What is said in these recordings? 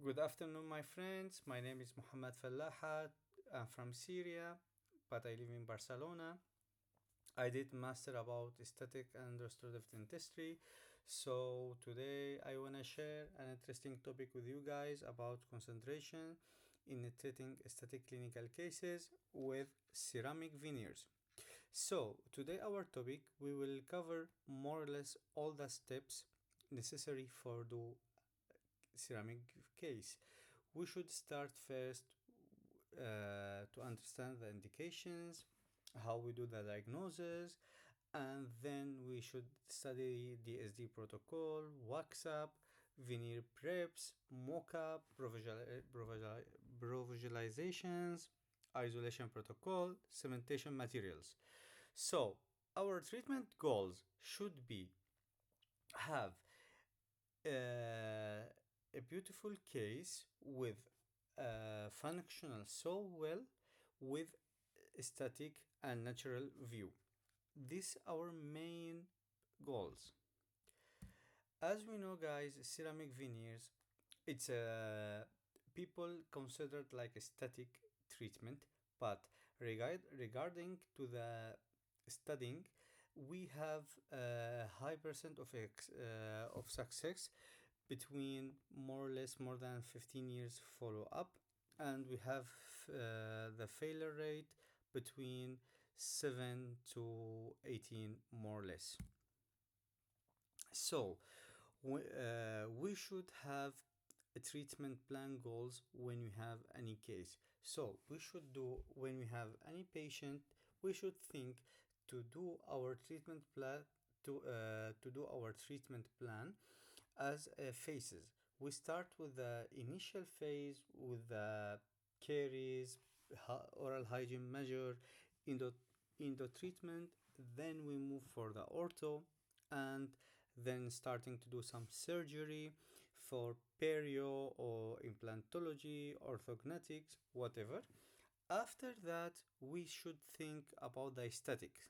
Good afternoon, my friends. My name is Mohammed Fallahat. I'm from Syria, but I live in Barcelona. I did master about aesthetic and restorative dentistry. So today I want to share an interesting topic with you guys about concentration in treating aesthetic clinical cases with ceramic veneers. So today our topic we will cover more or less all the steps necessary for the ceramic case. We should start first to understand the indications, how we do the diagnosis, and then we should study DSD protocol, wax up, veneer preps, mock-up, provisualizations, isolation protocol, cementation materials. So our treatment goals should be have a beautiful case with functional so well with static and natural view. These our main goals. As we know, guys, ceramic veneers, it's a people considered like a static treatment, but regarding to the studying, we have a high percent of success between more or less more than 15 years follow up, and we have the failure rate between 7 to 18 more or less. So we should have a treatment plan goals when we have any case. So we should do when we have any patient, we should think to do our treatment plan to do our treatment plan as phases. We start with the initial phase with the caries, oral hygiene measure, endo, endo treatment. Then we move for the ortho, and then starting to do some surgery for perio or implantology, orthognatics, whatever. After that, we should think about the aesthetics.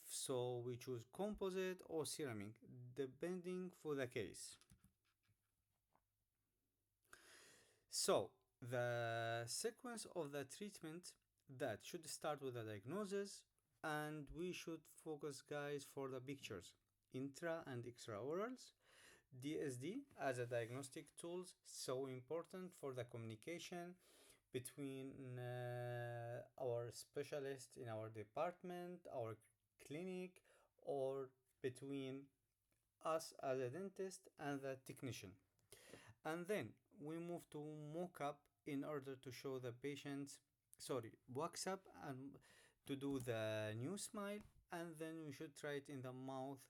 So we choose composite or ceramic, depending for the case. So, the sequence of the treatment that should start with the diagnosis, and we should focus, guys, for the pictures, intra and extraorals. DSD as a diagnostic tools so important for the communication between our specialist in our department, our clinic, or between us as a dentist and the technician. And then we move to mock up in order to show the patient, sorry, wax up and to do the new smile, and then we should try it in the mouth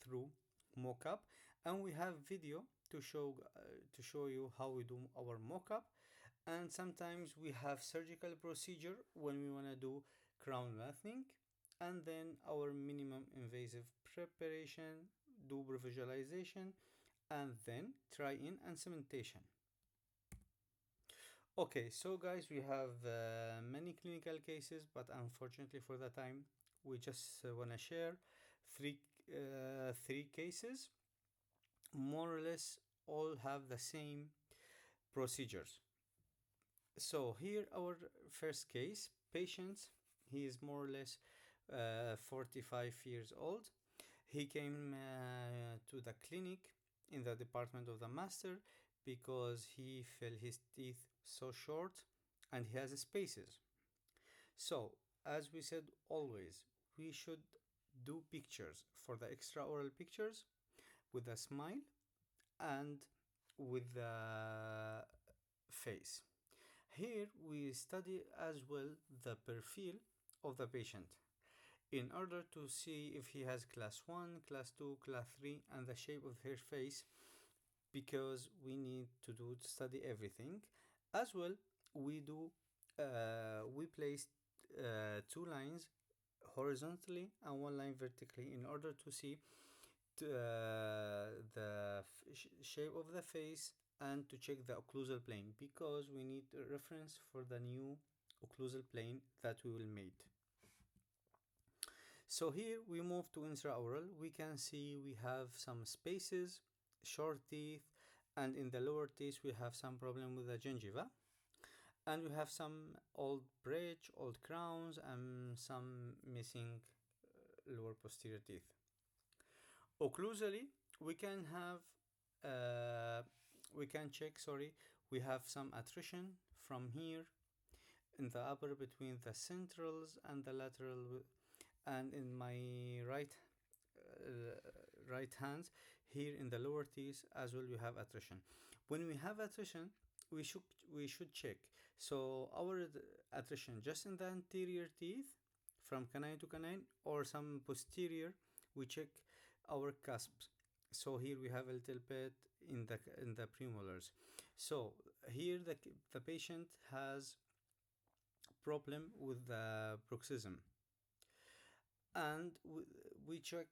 through mock up, and we have video to show you how we do our mock up. And sometimes we have surgical procedure when we want to do crown lengthening, and then our minimum invasive preparation, do visualization, and then try in and cementation. Okay, so guys, we have many clinical cases, but unfortunately for the time, we just want to share three three cases. More or less, all have the same procedures. So here, our first case, patient, he is more or less 45 years old. He came to the clinic in the department of the master because he felt his teeth so short and he has spaces. So, as we said always, we should do pictures for the extraoral pictures with a smile and with the face. Here we study as well the profile of the patient in order to see if he has class 1, class 2, class 3, and the shape of her face, because we need to study everything. As well, we place two lines horizontally and one line vertically in order to see the shape of the face and to check the occlusal plane, because we need a reference for the new occlusal plane that we will make. So here we move to intraoral. We can see we have some spaces, short teeth, and in the lower teeth we have some problem with the gingiva, and we have some old bridge, old crowns, and some missing lower posterior teeth. Occlusally, we can have we can check, sorry, we have some attrition from here in the upper between the centrals and the lateral, and in my uh, right hands here in the lower teeth as well we have attrition. When we have attrition, we should we should check. So our attrition just in the anterior teeth from canine to canine, or some posterior, we check our cusps. So here we have a little bit in the premolars. So here the patient has problem with the bruxism, and we check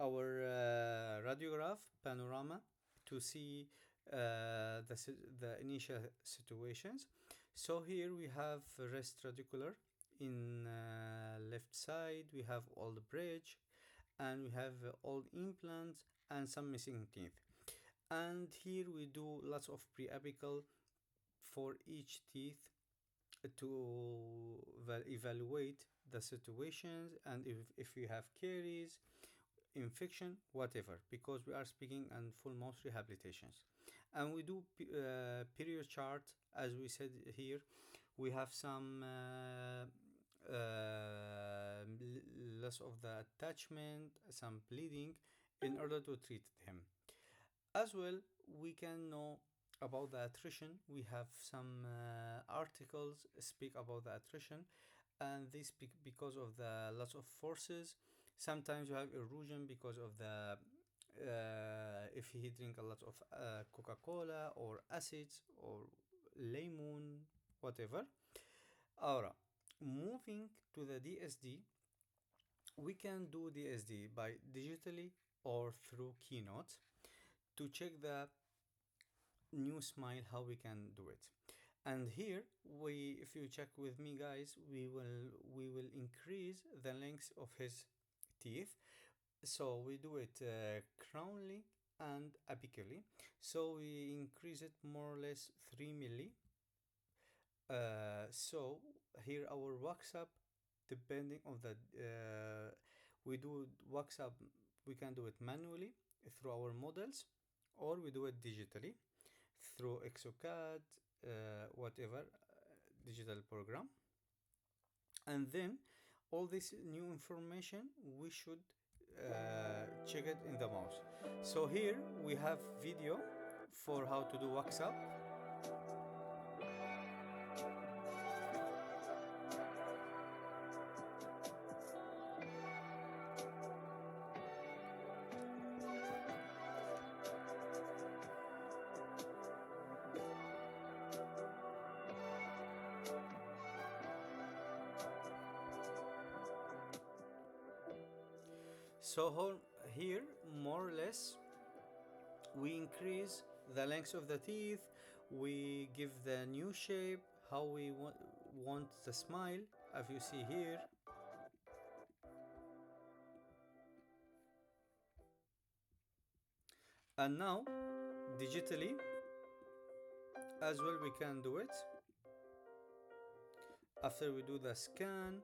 our radiograph panorama to see the initial situations. So here we have rest radicular in left side, we have all the bridge, and we have all implants and some missing teeth. And here we do lots of preapical for each teeth to evaluate the situations, and if we have caries, infection, whatever, because we are speaking on full mouth rehabilitations. And we do period chart, as we said here. We have some loss of the attachment, some bleeding, in order to treat him. As well, we can know about the attrition. We have some articles speak about the attrition, and this because of the lots of forces. Sometimes you have erosion because of the if he drink a lot of Coca-Cola or acids or lemon, whatever. Alright, moving to the DSD, we can do DSD by digitally or through Keynote to check the new smile, how we can do it. And here we, if you check with me guys, we will increase the length of his teeth. So we do it crownly and apically. So we increase it more or less 3 milli. So here our wax up, depending on the we do wax up, we can do it manually through our models, or we do it digitally through exocad, whatever digital program. And then all this new information we should check it in the mouse. So here we have video for how to do wax up. So here, more or less, we increase the length of the teeth, we give the new shape, how we want the smile, as you see here. And now, digitally, as well we can do it. After we do the scan,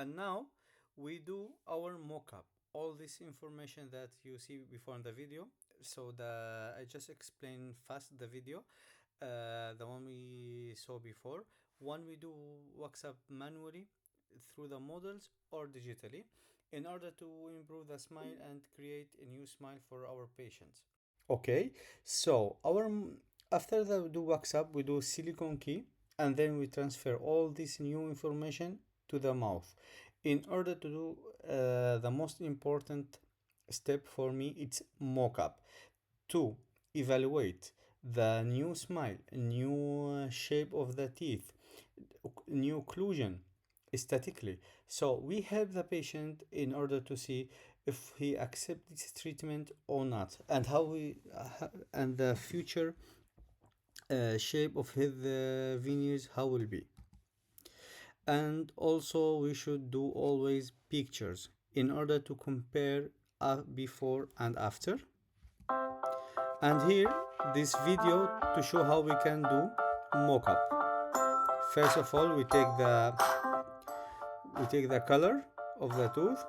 And now we do our mock-up. All this information that you see before in the video. So I just explained fast the video, the one we saw before. One we do wax up manually through the models or digitally in order to improve the smile and create a new smile for our patients. Okay, so after the do wax up, we do silicone key, and then we transfer all this new information to the mouth. In order to do the most important step for me, it's mock up to evaluate the new smile, new shape of the teeth, new occlusion statically. So we help the patient in order to see if he accepts this treatment or not, and how we and the future shape of his veneers how will be. And also we should do always pictures in order to compare before and after. And here this video to show how we can do mock-up. First of all, we take the color of the tooth.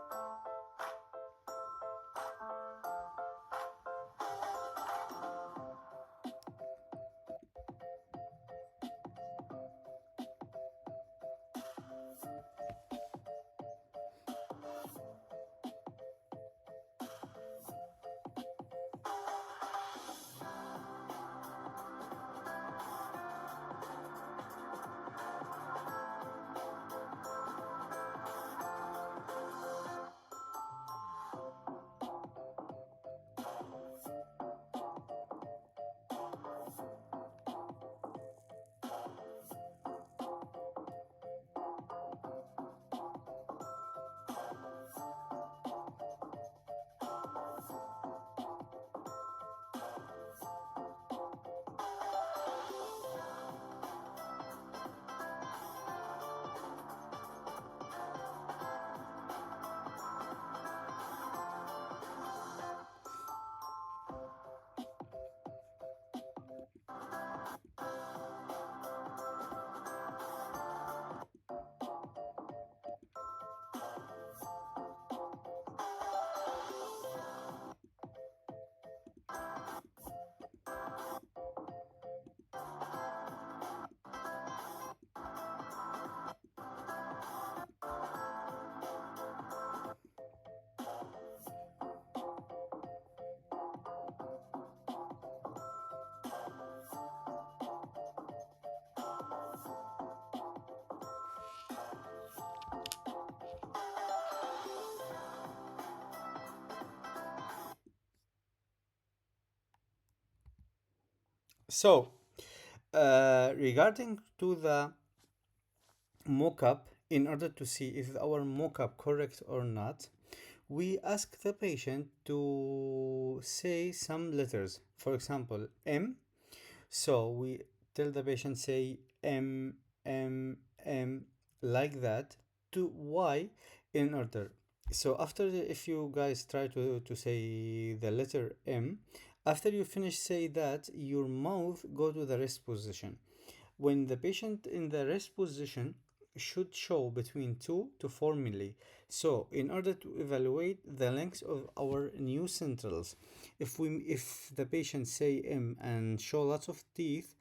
So regarding to the mock-up, in order to see if our mock-up correct or not, we ask the patient to say some letters. For example, M. So we tell the patient say M, M, M, like that, to Y in order. So if you guys try to say the letter M, after you finish say that, your mouth go to the rest position. When the patient in the rest position should show between 2 to 4 milli. So in order to evaluate the length of our new centrals, if the patient say M and show lots of teeth,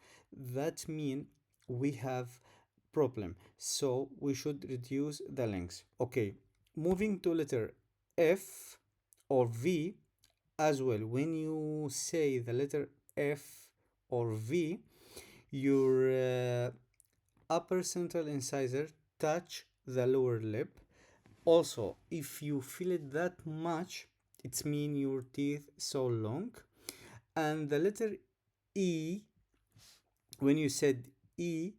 that mean we have problem. So we should reduce the length. Okay, moving to letter F or V as well. When you say the letter F or V, your upper central incisor touch the lower lip. Also, if you feel it that much, it means your teeth so long. And the letter E, when you said E,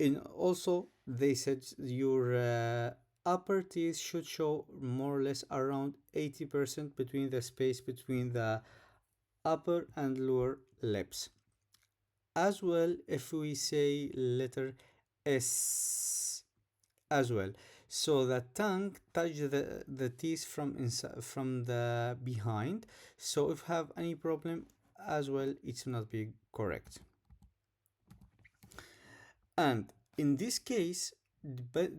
and also they said your upper teeth should show more or less around 80% between the space between the upper and lower lips. As well, if we say letter S as well, so the tongue touch the teeth from inside, from the behind. So if have any problem as well, it's not be correct. And in this case,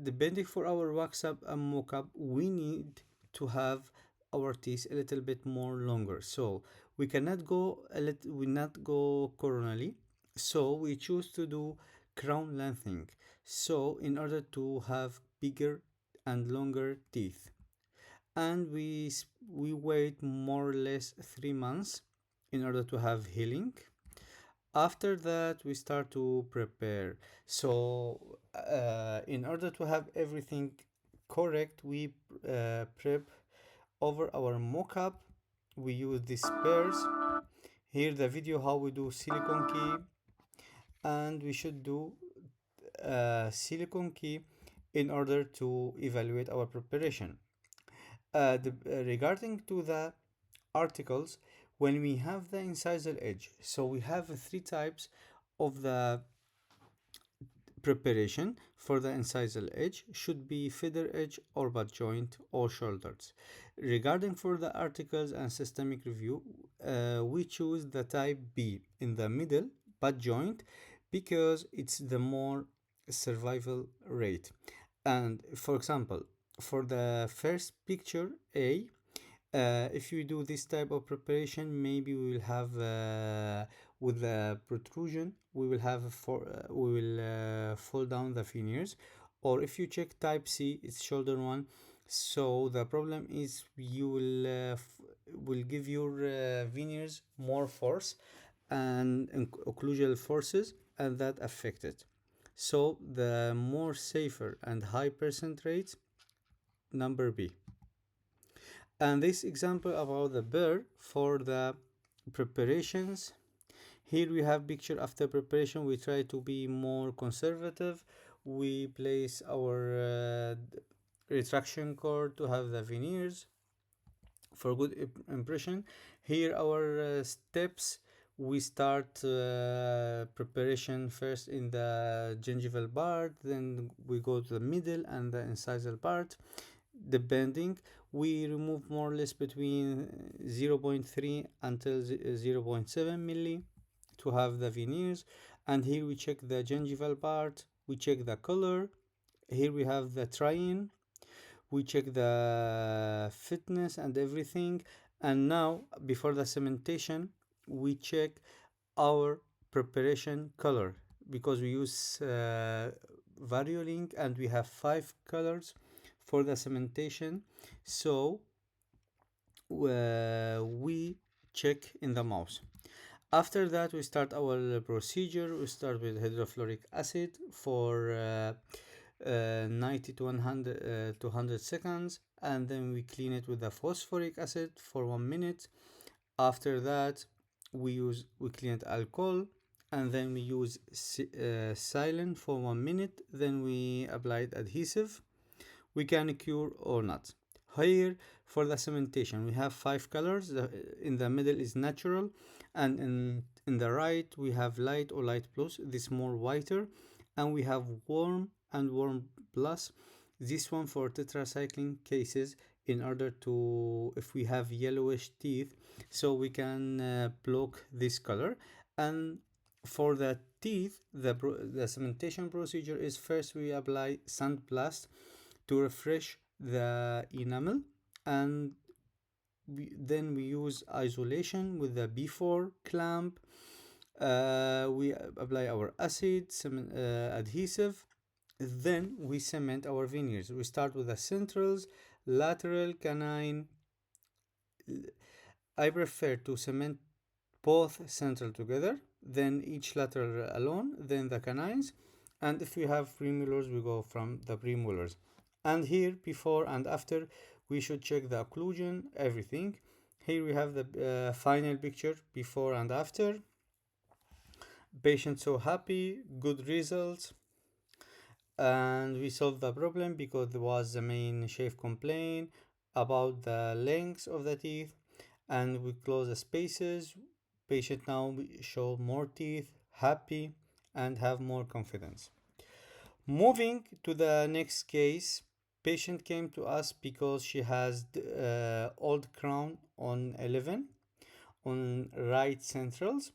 Depending for our wax up and mock up, we need to have our teeth a little bit more longer. So we cannot go we not go coronally. So we choose to do crown lengthening. So in order to have bigger and longer teeth, and we wait more or less 3 months in order to have healing. After that we start to prepare. So in order to have everything correct, we prep over our mock-up. We use these spares. Here the video how we do silicone key, and we should do silicone key in order to evaluate our preparation. Regarding to the articles, when we have the incisal edge, so we have three types of the preparation for the incisal edge. Should be feather edge or butt joint or shoulders. Regarding for the articles and systemic review, we choose the type B in the middle butt joint because it's the more survival rate. And for example, for the first picture A, if you do this type of preparation, maybe we will have with the protrusion, we will have we will fall down the veneers. Or if you check type C, it's shoulder one. So the problem is you will give your veneers more force and occlusal forces, and that affect it. So the more safer and high percent rates, number B. And this example about the bird for the preparations. Here we have picture after preparation. We try to be more conservative. We place our retraction cord to have the veneers for good impression. Here our steps. We start preparation first in the gingival part, then we go to the middle and the incisal part. Depending, we remove more or less between 0.3 until 0.7 milli to have the veneers. And here we check the gingival part, we check the color. Here we have the try-in, we check the fitness and everything. And now before the cementation, we check our preparation color, because we use Variolink and we have 5 colors for the cementation. So we check in the mouse. After that, we start our procedure. We start with hydrofluoric acid for 90 to 100 seconds, and then we clean it with the phosphoric acid for 1 minute. After that, we clean it alcohol, and then we use silane for 1 minute. Then we apply adhesive. We can cure or not. Here for the cementation, we have 5 colors. In the middle is natural, and in the right we have light or light plus, this more whiter, and we have warm and warm plus, this one for tetracycline cases, in order to, if we have yellowish teeth, so we can block this color. And for the teeth, the cementation procedure is first we apply sandblast to refresh the enamel, and then we use isolation with the B4 clamp. We apply our acid, adhesive, then we cement our veneers. We start with the centrals, lateral, canine. I prefer to cement both central together, then each lateral alone, then the canines. And if we have premolars, we go from the premolars. And here, before and after, we should check the occlusion, everything. Here we have the final picture, before and after. Patient so happy, good results. And we solved the problem because there was the main shave complaint about the length of the teeth, and we close the spaces. Patient now show more teeth, happy, and have more confidence. Moving to the next case, patient came to us because she has old crown on 11 on right centrals.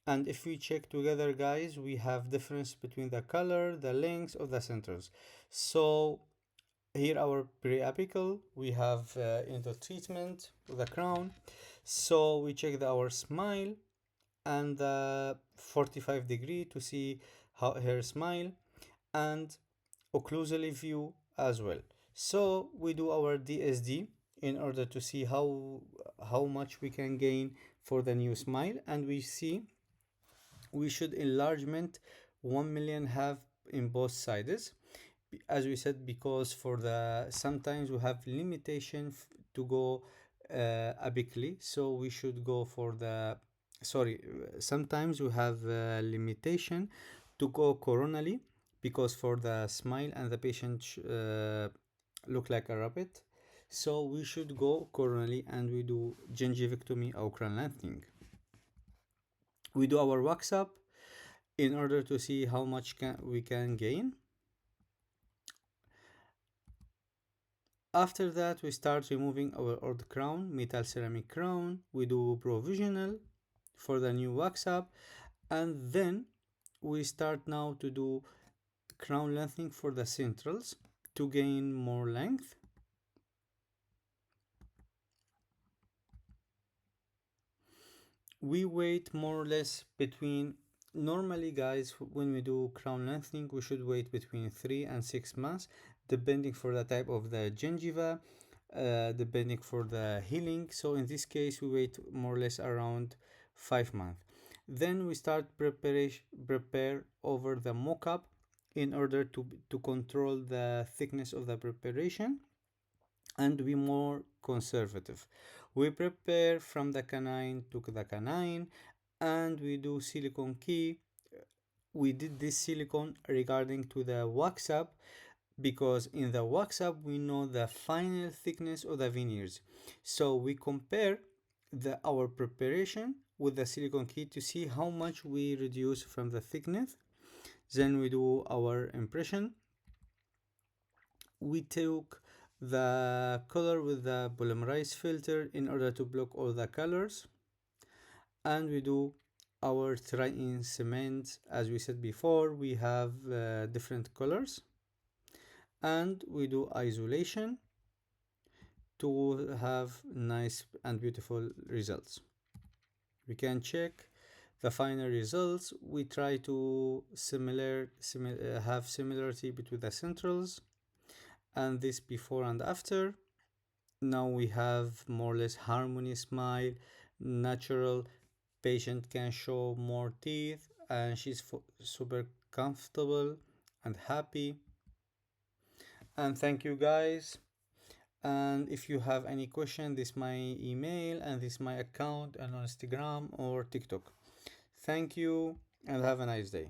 And if we check together, guys, we have difference between the color, the length of the centers. So here our pre-apical, we have into treatment with the crown. So we check our smile and the 45 degree to see how her smile, and occlusally view as well. So we do our DSD in order to see how much we can gain for the new smile, and we see we should enlargement 1 million have in both sides, as we said, because for the sometimes we have limitation to go abically, so we should go for the sorry sometimes we have limitation to go coronally, because for the smile and the patient look like a rabbit, so we should go coronally and we do gingivectomy or crown lengthening. We do our wax up in order to see how much we can gain. After that, we start removing our old crown, metal ceramic crown. We do provisional for the new wax up, and then we start now to do crown lengthening for the centrals to gain more length. We wait more or less between, normally guys, when we do crown lengthening we should wait between 3 and 6 months, depending for the type of the gingiva, depending for the healing. So in this case we wait more or less around 5 months. Then we start prepare over the mock-up in order to control the thickness of the preparation and be more conservative. We prepare from the canine to the canine, and we do silicone key. We did this silicone regarding to the wax up, because in the wax up we know the final thickness of the veneers. So we compare our preparation with the silicone key to see how much we reduce from the thickness. Then we do our impression. We took the color with the polymerized filter in order to block all the colors, and we do our try-in cement. As we said before, we have different colors, and we do isolation to have nice and beautiful results. We can check the final results. We try to have similarity between the centrals, and this before and after. Now we have more or less harmony smile, natural. Patient can show more teeth, and she's super comfortable and happy. And thank you guys. And if you have any question, this is my email and this is my account and on Instagram or TikTok. Thank you and have a nice day.